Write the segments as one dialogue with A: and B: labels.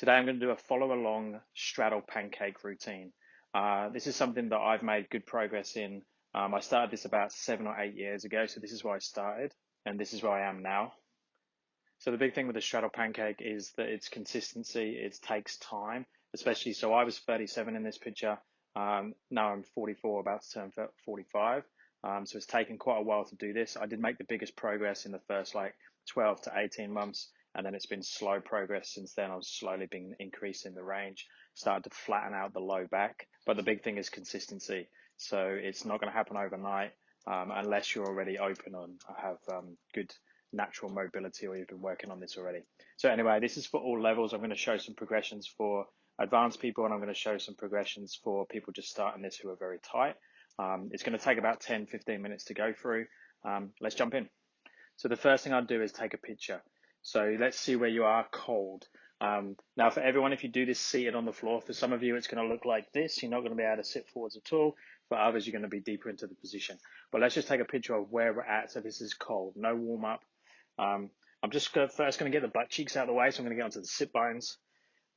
A: Today I'm going to do a follow along straddle pancake routine. This is something that I've made good progress in. I started this about 7 or 8 years ago, so this is where I started and this is where I am now. So the big thing with the straddle pancake is that it's consistency, it takes time, especially, so I was 37 in this picture, now I'm 44, about to turn 45. So it's taken quite a while to do this. I did make the biggest progress in the first like 12 to 18 months, and then it's been slow progress since then. I've slowly been increasing the range, started to flatten out the low back. But the big thing is consistency. So it's not going to happen overnight unless you're already open on have good natural mobility or you've been working on this already. So anyway, this is for all levels. I'm going to show some progressions for advanced people, and I'm going to show some progressions for people just starting this who are very tight. It's going to take about 10-15 minutes to go through. Let's jump in. So the first thing I'd do is take a picture. So let's see where you are cold. Now for everyone, if you do this seated on the floor, for some of you it's going to look like this. You're not going to be able to sit forwards at all. For others, you're going to be deeper into the position. But let's just take a picture of where we're at. So this is cold, no warm up. I'm just first going to get the butt cheeks out of the way. So I'm going to get onto the sit bones.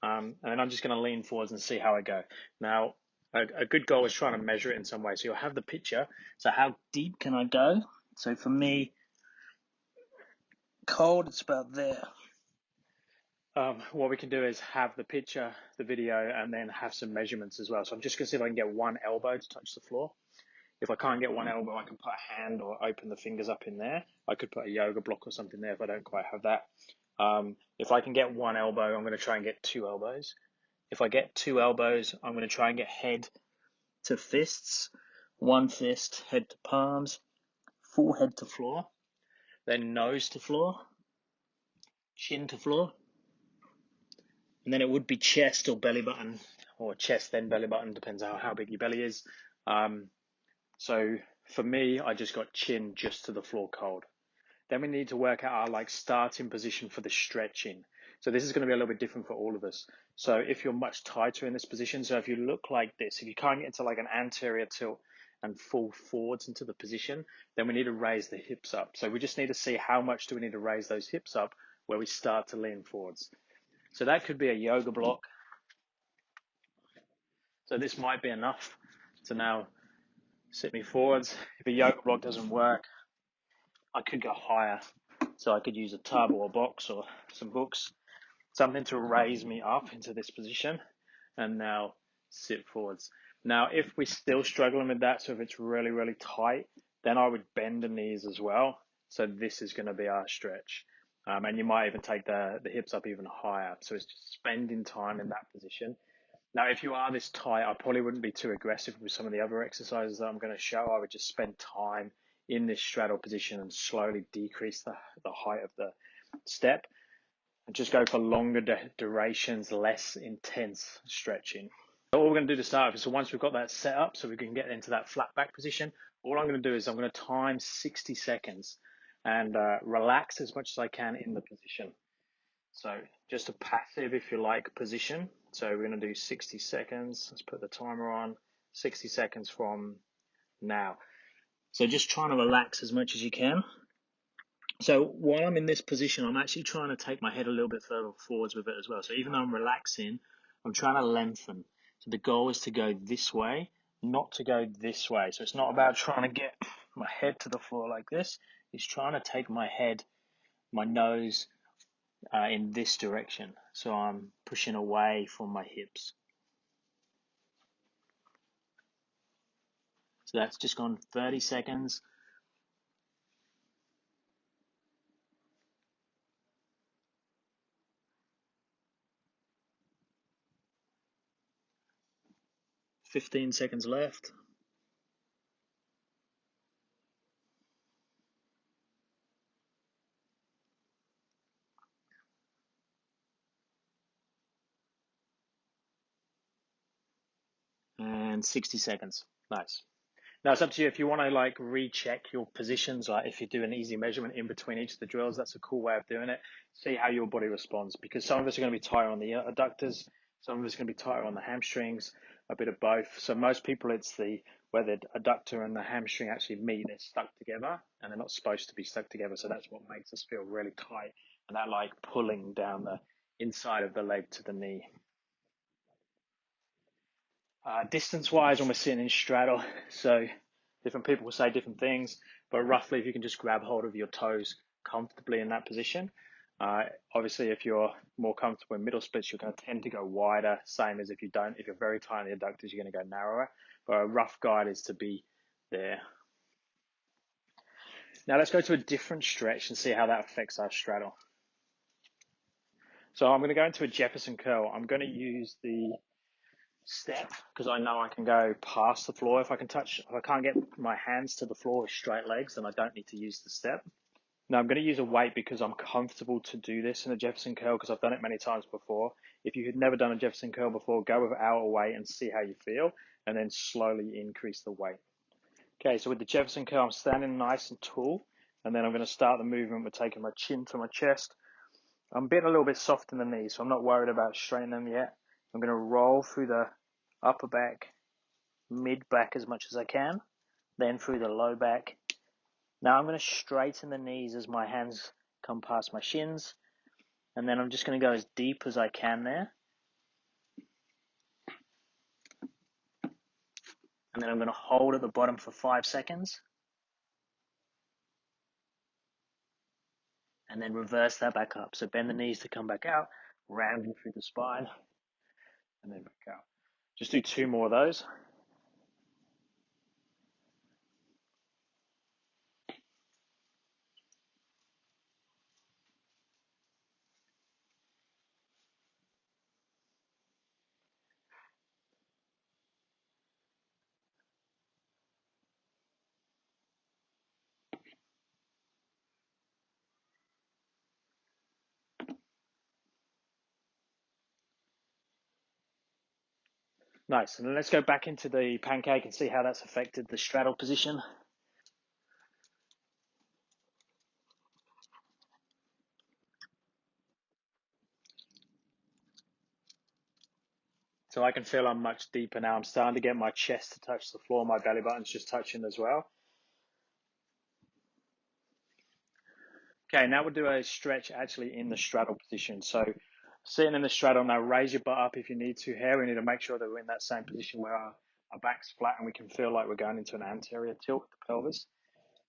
A: And then I'm just going to lean forwards and see how I go. Now, a good goal is trying to measure it in some way. So you'll have the picture. So how deep can I go? So for me, cold, it's about there. What we can do is have the picture, the video, and then have some measurements as well. So I'm just going to see if I can get one elbow to touch the floor. If I can't get one elbow, I can put a hand or open the fingers up in there. I could put a yoga block or something there if I don't quite have that. If I can get one elbow, I'm going to try and get two elbows. If I get two elbows, I'm going to try and get head to fists, one fist, head to palms, forehead to floor, then nose to floor, chin to floor, and then it would be chest or belly button, or chest then belly button, depends on how big your belly is. So for me, I just got chin just to the floor cold. Then we need to work out our starting position for the stretching. So this is going to be a little bit different for all of us. So if you're much tighter in this position, so if you look like this, if you can't get into like an anterior tilt and fall forwards into the position, then we need to raise the hips up. So we just need to see how much do we need to raise those hips up where we start to lean forwards. So that could be a yoga block. So this might be enough to now sit me forwards. If a yoga block doesn't work, I could go higher. So I could use a tub or a box or some books, something to raise me up into this position, and now sit forwards. Now, if we're still struggling with that, so if it's really, really tight, then I would bend the knees as well. So this is going to be our stretch. And you might even take the hips up even higher. So it's just spending time in that position. Now, if you are this tight, I probably wouldn't be too aggressive with some of the other exercises that I'm going to show. I would just spend time in this straddle position and slowly decrease the height of the step and just go for longer durations, less intense stretching. So what we're going to do to start with, so once we've got that set up so we can get into that flat back position, all I'm going to do is I'm going to time 60 seconds and relax as much as I can in the position. So just a passive, if you like, position. So we're going to do 60 seconds. Let's put the timer on. 60 seconds from now. So just trying to relax as much as you can. So while I'm in this position, I'm actually trying to take my head a little bit further forwards with it as well. So even though I'm relaxing, I'm trying to lengthen. So the goal is to go this way, not to go this way. So it's not about trying to get my head to the floor like this. It's trying to take my head, my nose, in this direction. So I'm pushing away from my hips. So that's just gone 30 seconds. $15 seconds left. And 60 seconds. Nice. Now it's up to you if you want to recheck your positions, like if you do an easy measurement in between each of the drills. That's a cool way of doing it. See how your body responds, because some of us are going to be tighter on the adductors, some of us are going to be tighter on the hamstrings, a bit of both. So most people, it's where the adductor and the hamstring actually meet, they're stuck together, and they're not supposed to be stuck together. So that's what makes us feel really tight, and that pulling down inside of the leg to the knee. Distance-wise, when we're sitting in straddle, so different people will say different things, but roughly if you can just grab hold of your toes comfortably in that position. Obviously, if you're more comfortable in middle splits, you're going to tend to go wider, same as if you don't. If you're very tight in the adductors, you're going to go narrower, but a rough guide is to be there. Now let's go to a different stretch and see how that affects our straddle. So I'm going to go into a Jefferson curl. I'm going to use the step because I know I can go past the floor. If I can't get my hands to the floor with straight legs, then I don't need to use the step. Now I'm going to use a weight because I'm comfortable to do this in a Jefferson curl because I've done it many times before. If you had never done a Jefferson curl before, go without a weight and see how you feel, and then slowly increase the weight. Okay, so with the Jefferson curl, I'm standing nice and tall, and then I'm going to start the movement with taking my chin to my chest. I'm a little bit soft in the knees, so I'm not worried about straightening them yet. I'm going to roll through the upper back, mid back as much as I can, then through the low back. Now I'm going to straighten the knees as my hands come past my shins, and then I'm just going to go as deep as I can there. And then I'm going to hold at the bottom for 5 seconds. And then reverse that back up. So bend the knees to come back out, rounding through the spine, and then back out. Just do 2 more of those. Nice. And then let's go back into the pancake and see how that's affected the straddle position. So I can feel I'm much deeper now. I'm starting to get my chest to touch the floor. My belly button's just touching as well. Okay, now we'll do a stretch actually in the straddle position. So sitting in the straddle, now raise your butt up if you need to here. We need to make sure that we're in that same position where our back's flat and we can feel like we're going into an anterior tilt with the pelvis.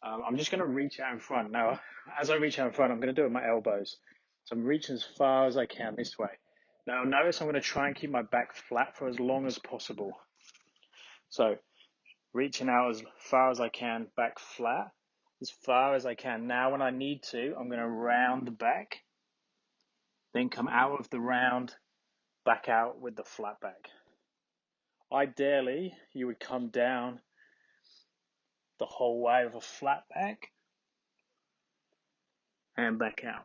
A: I'm just going to reach out in front. Now, as I reach out in front, I'm going to do it with my elbows. So I'm reaching as far as I can this way. Now, notice I'm going to try and keep my back flat for as long as possible. So reaching out as far as I can, back flat, as far as I can. Now, when I need to, I'm going to round the back, then come out of the round, back out with the flat back. Ideally, you would come down the whole way with a flat back and back out.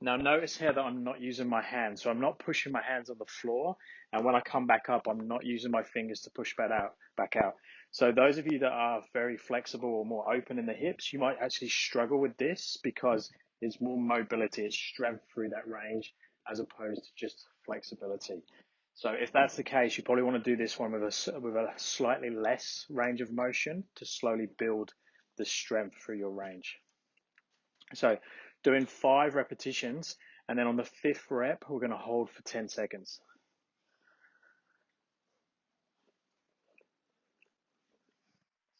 A: Now notice here that I'm not using my hands, so I'm not pushing my hands on the floor, and when I come back up, I'm not using my fingers to push back out. So those of you that are very flexible or more open in the hips, you might actually struggle with this because it's more mobility, it's strength through that range as opposed to just flexibility. So if that's the case, you probably want to do this one with a slightly less range of motion to slowly build the strength through your range. So doing 5 repetitions, and then on the 5th rep, we're going to hold for 10 seconds.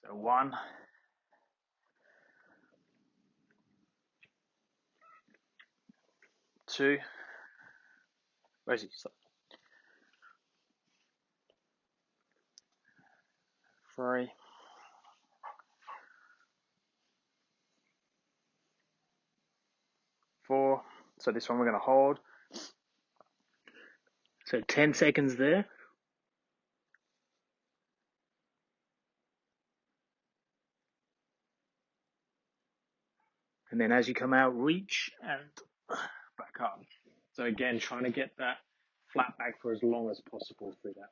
A: So 1, 2, where is he? 3, 4. So this one we're going to hold. So 10 seconds there. And then as you come out, reach and back up. So again, trying to get that flat back for as long as possible through that.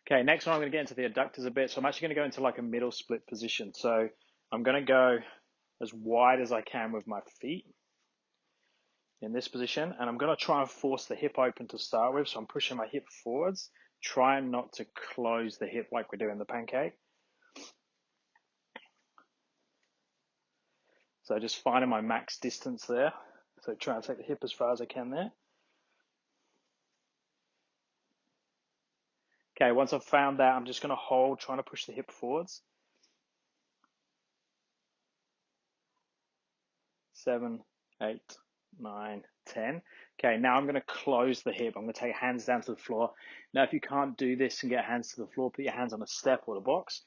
A: Okay, next one I'm going to get into the adductors a bit. So I'm actually going to go into like a middle split position. So I'm going to go as wide as I can with my feet in this position, and I'm going to try and force the hip open to start with. So I'm pushing my hip forwards, trying not to close the hip like we do in the pancake. So just finding my max distance there. So try and take the hip as far as I can there. Okay, once I've found that, I'm just going to hold, trying to push the hip forwards. 7, 8, 9, 10. Okay, now I'm going to close the hip. I'm going to take hands down to the floor. Now, if you can't do this and get hands to the floor, put your hands on a step or the box.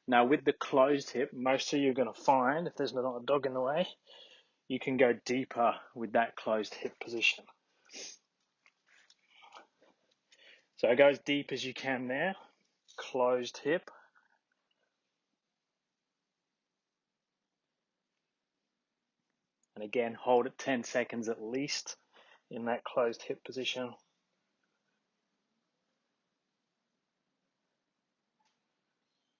A: Now, with the closed hip, most of you are going to find, if there's not a dog in the way, you can go deeper with that closed hip position. So go as deep as you can there. Closed hip. And again, hold it 10 seconds at least in that closed hip position.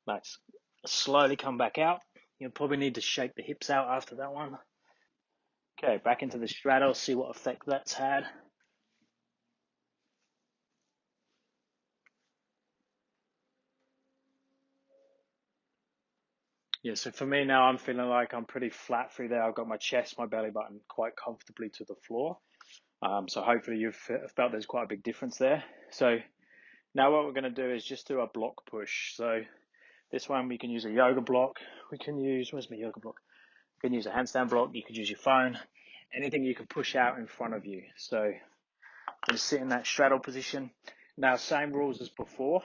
A: Nice. Slowly come back out. You'll probably need to shake the hips out after that one. Okay, back into the straddle, see what effect that's had. Yeah, so for me now, I'm feeling like I'm pretty flat through there. I've got my chest, my belly button quite comfortably to the floor. So hopefully you've felt there's quite a big difference there. So now what we're going to do is just do a block push. So this one, we can use a yoga block. We can use, where's my yoga block? You can use a handstand block. You could use your phone. Anything you can push out in front of you. So just sit in that straddle position. Now, same rules as before.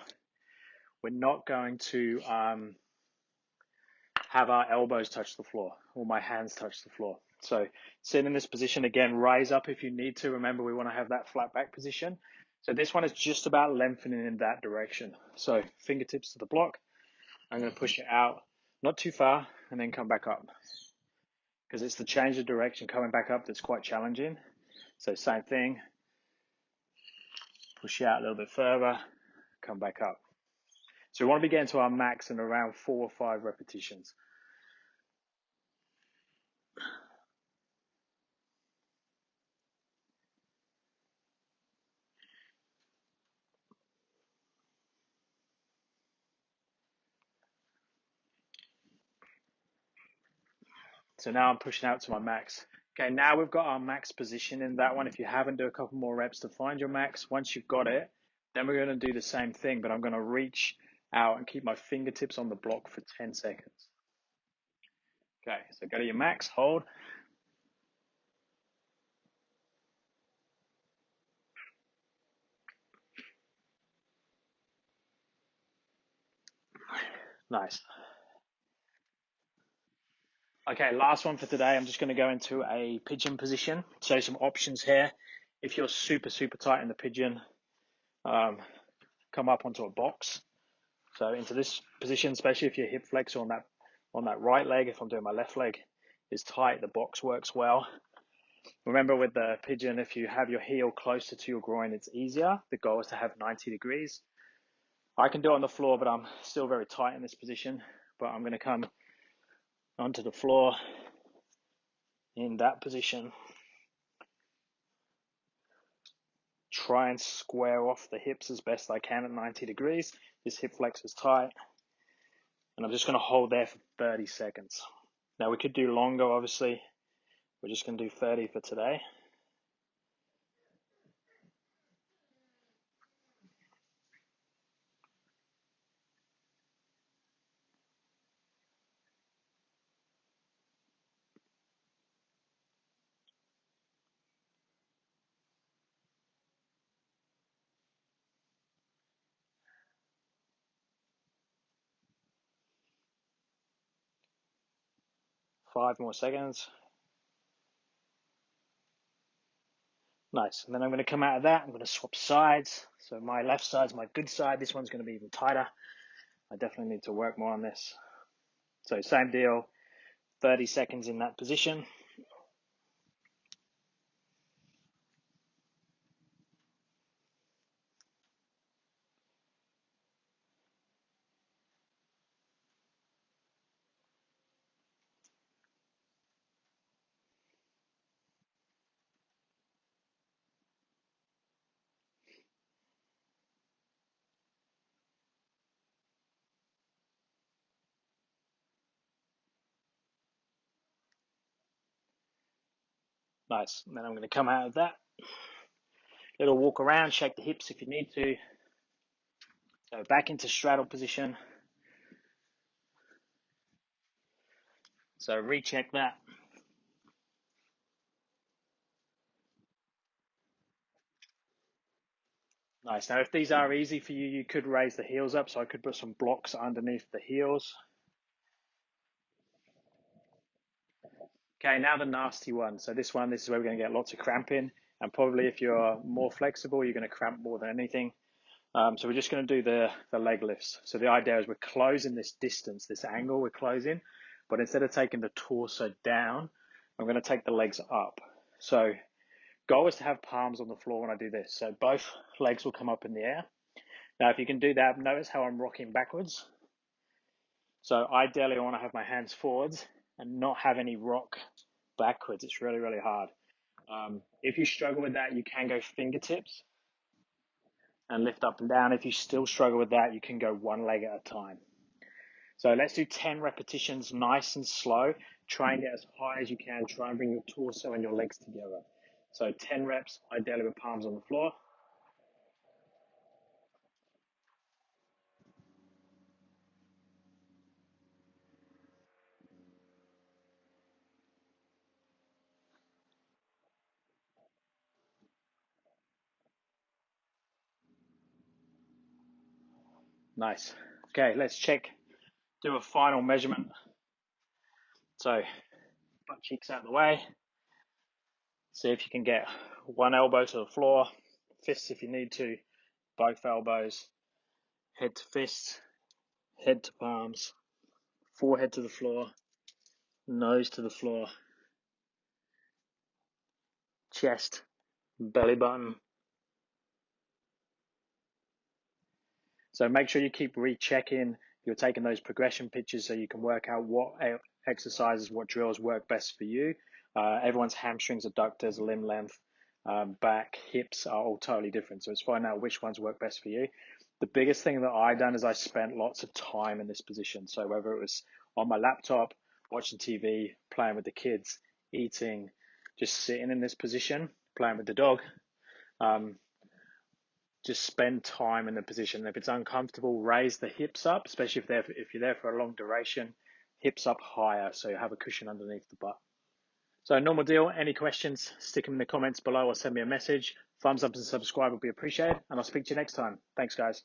A: We're not going to have our elbows touch the floor or my hands touch the floor. So sit in this position again, raise up if you need to. Remember, we want to have that flat back position. So this one is just about lengthening in that direction. So fingertips to the block. I'm going to push it out, not too far, and then come back up. Because it's the change of direction coming back up that's quite challenging. So same thing. Push it out a little bit further, come back up. So we want to be getting to our max in around 4 or 5 repetitions. So now I'm pushing out to my max. Okay, now we've got our max position in that one. If you haven't, do a couple more reps to find your max. Once you've got it, then we're going to do the same thing, but I'm going to reach out and keep my fingertips on the block for 10 seconds. Okay, so go to your max, hold. Nice. Okay, last one for today. I'm just going to go into a pigeon position. So some options here. If you're super, super tight in the pigeon, come up onto a box. So into this position, especially if your hip flexor on that right leg, if I'm doing my left leg, is tight, the box works well. Remember with the pigeon, if you have your heel closer to your groin, it's easier. The goal is to have 90 degrees. I can do it on the floor, but I'm still very tight in this position. But I'm going to come onto the floor in that position. Try and square off the hips as best I can at 90 degrees. This hip flex is tight. And I'm just going to hold there for 30 seconds. Now we could do longer, obviously. We're just going to do 30 for today. Five more seconds. Nice. And then I'm going to come out of that. I'm going to swap sides. So my left side's my good side. This one's going to be even tighter. I definitely need to work more on this. So same deal. 30 seconds in that position. Nice. And then I'm going to come out of that. Little walk around, shake the hips if you need to. So back into straddle position. So recheck that. Nice. Now, if these are easy for you, you could raise the heels up. So I could put some blocks underneath the heels. Okay, now the nasty one. So this is where we're going to get lots of cramping. And probably if you're more flexible, you're going to cramp more than anything. So we're just going to do the leg lifts. So the idea is we're closing this distance, this angle we're closing. But instead of taking the torso down, I'm going to take the legs up. So goal is to have palms on the floor when I do this. So both legs will come up in the air. Now, if you can do that, notice how I'm rocking backwards. So ideally, I want to have my hands forwards and not have any rock backwards. It's really, really hard. If you struggle with that, you can go fingertips and lift up and down. If you still struggle with that, you can go one leg at a time. So let's do 10 repetitions, nice and slow. Try and get as high as you can. Try and bring your torso and your legs together. So 10 reps, ideally with palms on the floor. Nice. Okay, let's check. Do a final measurement. So butt cheeks out of the way. See if you can get one elbow to the floor, fists if you need to, both elbows, head to fists, head to palms, forehead to the floor, nose to the floor, chest, belly button. So make sure you keep rechecking. You're taking those progression pictures so you can work out what exercises, what drills work best for you. Everyone's hamstrings, adductors, limb length, back, hips are all totally different. So it's finding out which ones work best for you. The biggest thing that I done is I spent lots of time in this position. So whether it was on my laptop, watching TV, playing with the kids, eating, just sitting in this position, playing with the dog, just spend time in the position. If it's uncomfortable, raise the hips up, especially if you're there for a long duration, hips up higher so you have a cushion underneath the butt. So normal deal, any questions, stick them in the comments below or send me a message. Thumbs up and subscribe would be appreciated, and I'll speak to you next time. Thanks, guys.